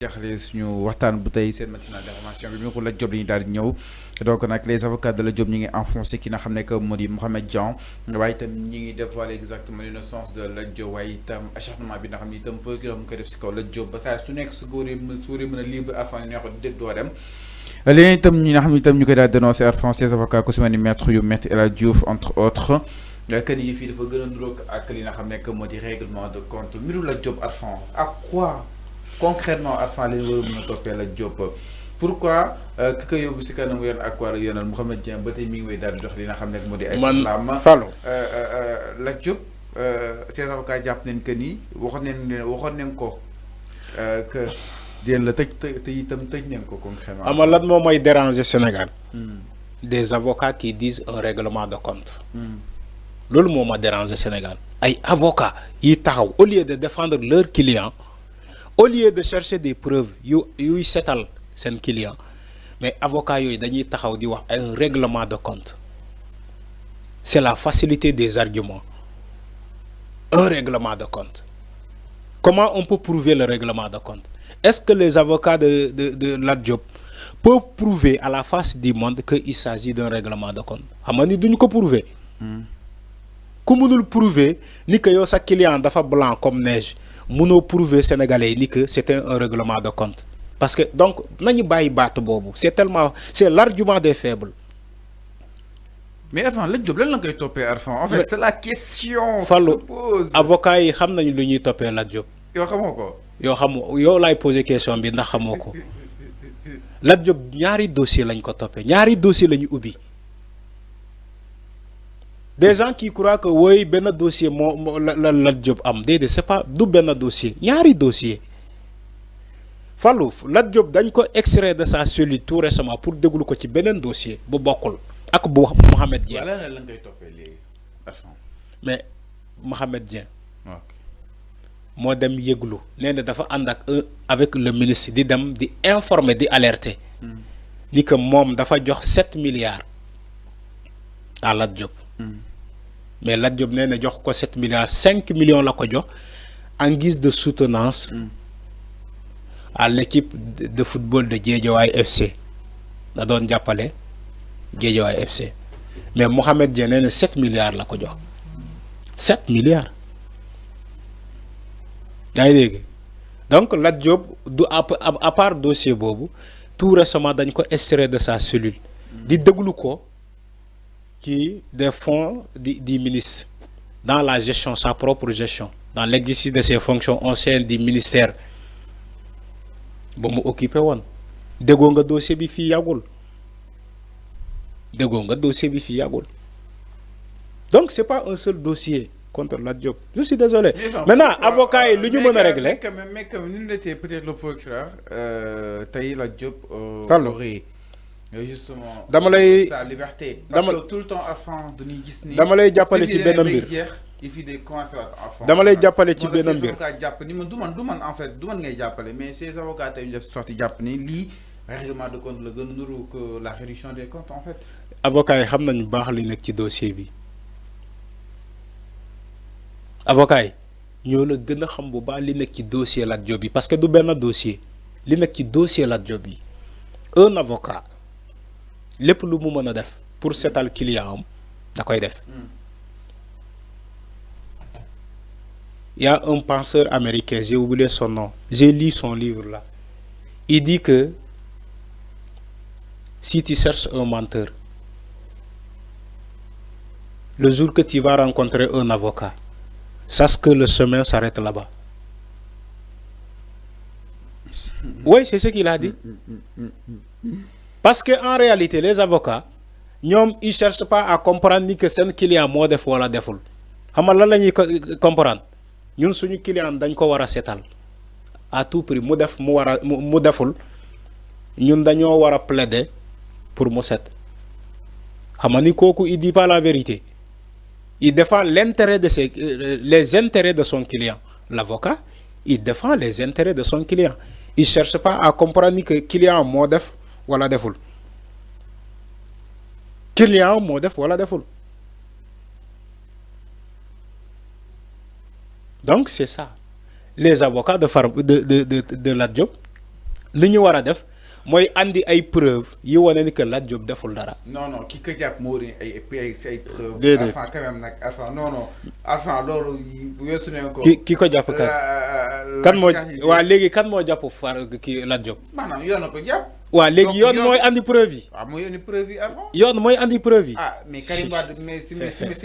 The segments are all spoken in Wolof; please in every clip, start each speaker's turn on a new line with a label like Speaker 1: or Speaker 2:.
Speaker 1: jaxale suñu waxtaan bu tey seen matinale d'information bi mi ko la job li ñu daal di ñëw donc nag les avocats de la job ñi ngi enfoncé ki nga xam ne que moo di Mohamed Dian waaye itam ñi ngi dévoilé exactement l'innocence de la job waaye itam acharnement bi nga xam ne itam procureur mu koy def si kaw la job ba saa su nekk su góoree mën a libre Arfan ne ko déet doo dem léegi itam ñi nga xam ne itam ñu koy daal dénoncé Arfan ses avocats ku si mel ni maître El Hadji Diouf entre autres que ni fii dafa gën a nduróog ak li nga xam ne que moo di règlement de compte mbiru la job Arfan à quoi concrètement Arfan leen war a mën a toppee la job pourquoi ki ko yóbbu si kanam yoon ak war a yoonal Mouhamed Dieng ba tey mi ngi way daal di dox li nga xam ne moo di ay salaam la job ses avocats jàpp nañ que ni waxoon nañ ko que dén la tëj te itam tëj nañ ko concrètement
Speaker 2: ama lan moo mooy déranger Sénégal des avocats qui disent un règlement de compte loolu moo ma déranger Sénégal ay avocats yi taxaw au lieu de défendre leur client au lieu de chercher des preuves yuy setal seen client mais avocats yooyu dañuy taxaw di wax un règlement de compte c'est la facilité des arguments un règlement de compte comment on peut prouver le règlement de compte est-ce que les avocats de Lat Diop peuvent prouver à la face du monde qu'il s'agit d'un règlement de compte xam nga ni duñu ko prouver ku mënul prouver ni que yow sa client dafa blanc comme neige mënoo prouver sénégalais ni que c'était un règlement de compte parce que donc nañu bàyyi baatu boobu c'est l'argument des faibles.
Speaker 1: mais Arfan la job lan la koy toppee Arfan en fait c'est la question
Speaker 2: qui
Speaker 1: se pose
Speaker 2: avocats yi xam nañu lu ñuy toppee Lat Diop
Speaker 1: yow xamoo ko
Speaker 2: yow laay poser question bi ndax xamoo ko Lat Diop ñaari dossier lañ ko toppee ñaari dossier la ñu ubbi des gens qui croient que woy benn dossier moo la Lat Diop am déedéet c'est pas du benn dossier ñaari dossier Fallou Lat Diop dañ ko extrait de sa cellule tout récemment pour déglu ko ci beneen dossier bu bokkul ak bu Mohamed Dieng.
Speaker 1: wala lan ngay toppee léegi Arfan
Speaker 2: mais Mohamed Dieng moo dem yëglu nee na dafa ànd ak avec le ministre di dem di informer di alerter ni que moom dafa jox 7 milliards à Lat Diop mais Lat Diop nee na jox ko 7 milliards 5 millions la ko jox en guise de soutenance à l'équipe de football de Guédiawaye FC da doon jàppale Guédiawaye FC mais Mohamed Dieng nee na 7 milliards la ko jox 7 milliards yaa ngi dégg donc Lat Diop du à part dossier boobu tout récemment dañ ko extrait de sa cellule di déglu ko ci des fonds du ministre dans la gestion sa propre gestion dans l'exercice de ses fonctions au sein du ministère ba mu occupé woon déggoo nga dossier bi fii yàggul donc c'est pas un seul dossier contre Lat Diop je suis désolé maintenant avocat yi lu ñu mën a régler
Speaker 1: mais comme ni était peut-être le procureur tey Lat Diop justement
Speaker 2: dama lay
Speaker 1: sa liberté parce que tout le temps Arfan dañuy gis ni
Speaker 2: dama lay jàppale ci benn mbir dama lay jàppale ci benn mbir
Speaker 1: jàpp ni man du man en fait du man ngay jàppale mais ces avocats tey ñu def sorti jàpp ni lii règlement de compte la gën a nuru que la réduction des comptes en fait
Speaker 2: avocats yi xam nañu baax li nekk ci dossier bi avocats yi ñoo la gën a xam bu baax li nekk ci dossier Lat Diop bi parce que du benn dossier li nekk ci dossier Lat Diop bi un avocat lépp lu mu mën a def pour setal client am da koy def il y a un penseur américain j'ai oublié son nom j'ai lu son livre là il dit que si tu cherches un menteur le jour que tu vas rencontrer un avocat sache que le chemin s'arrête là-bas. Oui, c'est ce qu'il a dit. Parce que en réalité les avocats ñoom ils cherchent pas à comprendre ni que seen client moo def wala deful xam nga lan la ñuy comprendre ñun suñu client dañ ko war a seetal à tout prix mu def mu deful ñun dañoo war a plaider pour mu set xam nga ni kooku il dit pas la vérité il défend l'intérêt de les intérêts de son client l'avocat il défend les intérêts de son client il cherche pas à comprendre ni que client moo def wala deful client moo def wala deful donc c'est ça les avocats de Lat Diop li ñu war a def mooy andi ay preuves yi wane ni que Lat Diop deful dara.
Speaker 1: non ki ko jàpp moo di ay preuves.
Speaker 2: déedéet
Speaker 1: Arfan quand même nag Arfan non Arfan loolu weesu ne ko.
Speaker 2: ki ko jàpp kan moo waa léegi kan moo jàpp ki Lat Diop.
Speaker 1: maanaam yoon na ko jàpp.
Speaker 2: waa léegi yoon mooy andi preuve yi.
Speaker 1: waaw mooy andi preuve yi Arfan.
Speaker 2: yoon mooy andi preuve yi.
Speaker 1: ah mais Karim Wade mais si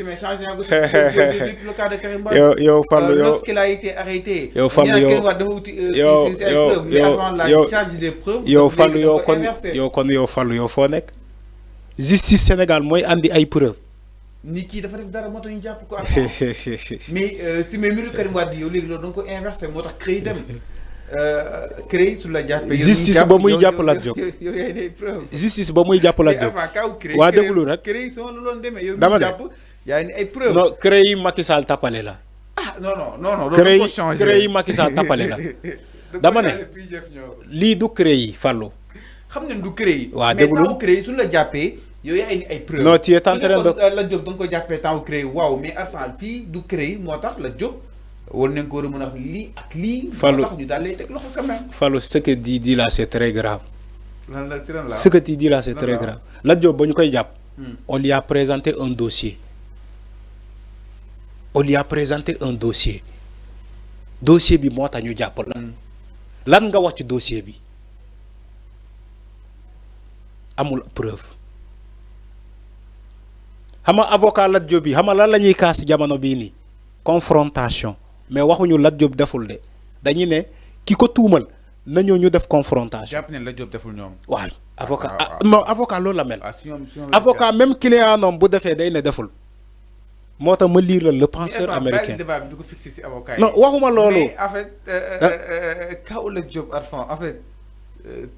Speaker 1: mais changé na ko depuis le cas de Karim Wade.
Speaker 2: yow Fallou yow
Speaker 1: lorsqu'il a été arrêté.
Speaker 2: yow Fallou yow
Speaker 1: Karim Wade dafa uti si ay preuves mais avant la charge des preuves.
Speaker 2: yow Fallou yow Fallou yow foo nekk. justice Sénégal mooy andi ay preuve.
Speaker 1: nit kii dafa def dara moo tax ñu jàpp ko. mais si mais mbiru Karim Wade yow léegi loolu da nga ko inversé moo tax CREI dem. CREI su la jàppee.
Speaker 2: justice ba muy jàpp Lat Diop.
Speaker 1: yow yaay des preuves.
Speaker 2: justice ba muy jàpp Lat Diop. waa déglu rek
Speaker 1: CREI soo la loon demee. yow
Speaker 2: dama
Speaker 1: mi jàpp yaa ni ay preuves.
Speaker 2: non CREI Macky Sall tapale la.
Speaker 1: ah non.
Speaker 2: CREI Macky Sall tapale la. dama ne lii du CREI Fallou.
Speaker 1: xam nañ du CREI.
Speaker 2: waa déglu
Speaker 1: mais taw CREI suñu la jàppee. yow yaa indi ay preuves.
Speaker 2: non tu es en train de
Speaker 1: Lat Diop da nga ko jàppee taw CREI waaw mais Arfan fii du CREI moo tax Lat Diop. war nañ ko war a mën a wax lii ak lii.
Speaker 2: Fallou
Speaker 1: moo tax ñu daal lay teg loxo quand même.
Speaker 2: Fallou ce que tu dis là c'est très grave.
Speaker 1: lan la
Speaker 2: ce que tu dis là c'est très grave. Lat Diop ba ñu koy jàpp. on lui a présenté un dossier. dossier bi moo tax ñu jàpp la. lan nga wax ci dossier bi. amul preuve. xam nga avocat Lat Diop bi xam nga lan la ñuy kaas jamono bii nii. confrontation mais waxuñu Lat Diop deful de dañuy ne ki ko tuumal nañoo ñu def confrontation.
Speaker 1: jàpp ne Lat Diop deful ñoom.
Speaker 2: waaw avocat non avocat loolu la mel.
Speaker 1: si
Speaker 2: avocat même client noom bu defee day ne deful. moo tax ma lire la le penseur américain.
Speaker 1: débat bi du ko fixé si avocat yi.
Speaker 2: non waxuma loolu.
Speaker 1: mais en fait kaw Lat Diop Arfan en fait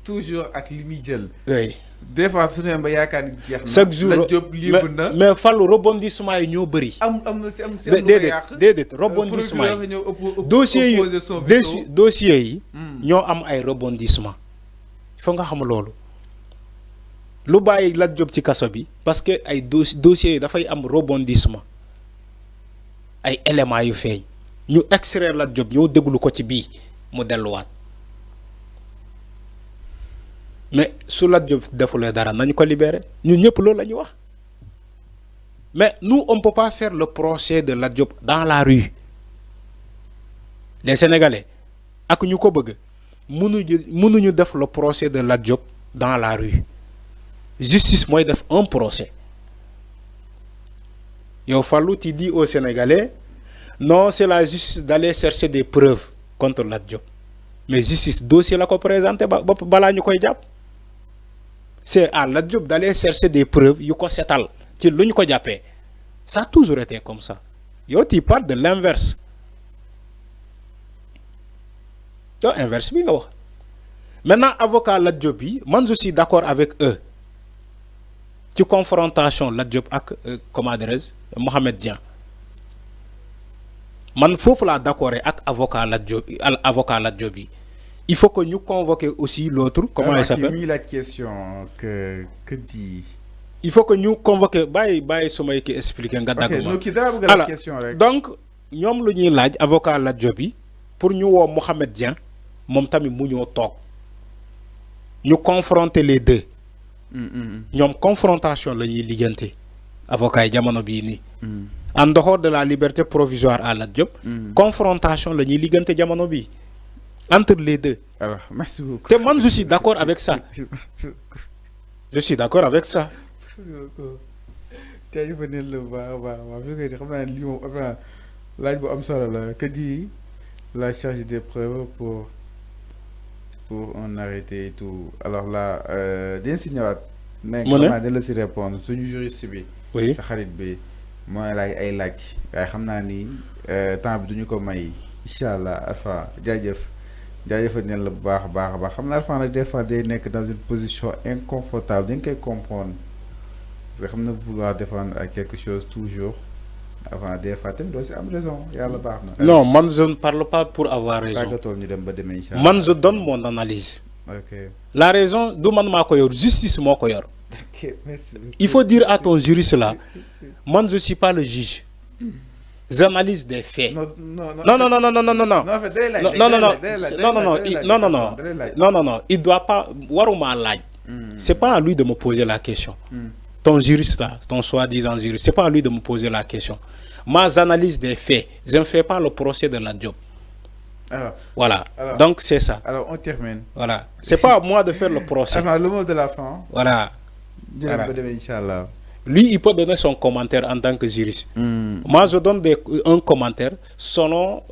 Speaker 1: toujours ak li muy jël.
Speaker 2: oui.
Speaker 1: des fois su ne ba yaakaar ni jeex na.
Speaker 2: chaque jour
Speaker 1: Lat Diop libre na
Speaker 2: mais Fallou rebondissement yi ñoo bëri.
Speaker 1: am déedéet
Speaker 2: rebondissement yi dossier yi. ñoo am ay rebondissement. il faut nga xam loolu. lu bàyyi Lat Diop ci kaso bi. parce que ay dossiers yi dafay am rebondissement. ay éléments yu feeñ. ñu extraire Lat Diop ñoo déglu ko ci bii mu delluwaat. mais su Lat Diop defulee dara nañu ko libérer ñun ñëpp loolu la ñuy wax mais nous on peut pas faire le procès de Lat Diop dans la rue les Sénégalais ak ñu ko bëgg mënuñu def le procès de Lat Diop dans la rue justice mooy def un procès yow Fallou tu dis aux Sénégalais non c'est la justice d'aller chercher des preuves contre Lat Diop mais justice dossier la ko présenté balaa ñu koy jàpp. c'est à Lat Diop d'aller chercher des preuves yu ko setal ci lu ñu ko jàppee ça a toujours été comme ça yow tu parles de l'inverse yow inverse bi nga wax maintenant avocat Lat Diop bi man je suis d'accord avec eux ci confrontation Lat Diop ak comment dirais-je Mohamed Dieng man foofu laa d'accord ak avocat Lat Diop bi il faut que ñu convoquer aussi l'autre comment il s'appelle
Speaker 1: la question que dit
Speaker 2: il faut que ñu convoquer bàyyi su may ki expliquer nga dagg ma
Speaker 1: alors
Speaker 2: donc ñoom lu ñuy laaj avocat Lat Diop bi pour ñu woo Mohamed Dieng moom tamit mu ñoo toog ñu confronter les deux ñoom confrontation la ñuy lijjante avocat yi jamono bii nii en dehors de la liberté provisoire à Lat Diop confrontation la ñuy lijjante jamono bii entre les deux.
Speaker 1: Alors, merci beaucoup.
Speaker 2: te man je suis d'accord avec ça. je suis d'accord avec ça.
Speaker 1: merci beaucoup. tey jii la bu baax a baax fi nga xam naa ne lii moom après laaj bu am solo la que dit la charge des preuves pour un arrêté et tout alors là dinañ si ñëwaat. mais comment dina la si répondre suñu juriste bi.
Speaker 2: oui
Speaker 1: sa xarit bi mooy laaj ay laaj waaye xam naa ni temps bi duñu ko may incha allah Arfan jaajëf. jaajëfal nañ la bu baax a baax xam naa Arfan nag des fois day nekk dans une position inconfortable dañ koy comprendre nga xam na vouloir défendre à quelque chose toujours avant des fois tamit doo si am raison yàlla baax na.
Speaker 2: non man je ne parle pas pour avoir raison.
Speaker 1: tàggatool ñu dem ba demee incha allah
Speaker 2: man je donne mon analyse.
Speaker 1: ok
Speaker 2: la raison du man maa ko yor justice moo ko yor.
Speaker 1: ok merci.
Speaker 2: il faut dire à ton juriste là man je suis pas le juge. analyses des faits.
Speaker 1: Non, non,
Speaker 2: non, non, non, non, non, non, non. Non, non, non, il doit pas. Waruma laaj. C'est pas à lui de me poser la question. Ton juriste là, ton soi-disant juriste, c'est pas à lui de me poser la question. Ma analyse des faits, je ne fais pas le procès de la job.
Speaker 1: Alors,
Speaker 2: voilà. Donc c'est ça.
Speaker 1: Alors on termine.
Speaker 2: Voilà. C'est pas à moi de faire le procès.
Speaker 1: Alors, le mot de la fin.
Speaker 2: Voilà.
Speaker 1: Voilà.
Speaker 2: Lui, il peut donner son commentaire en tant que juriste. Moi, je donne un commentaire selon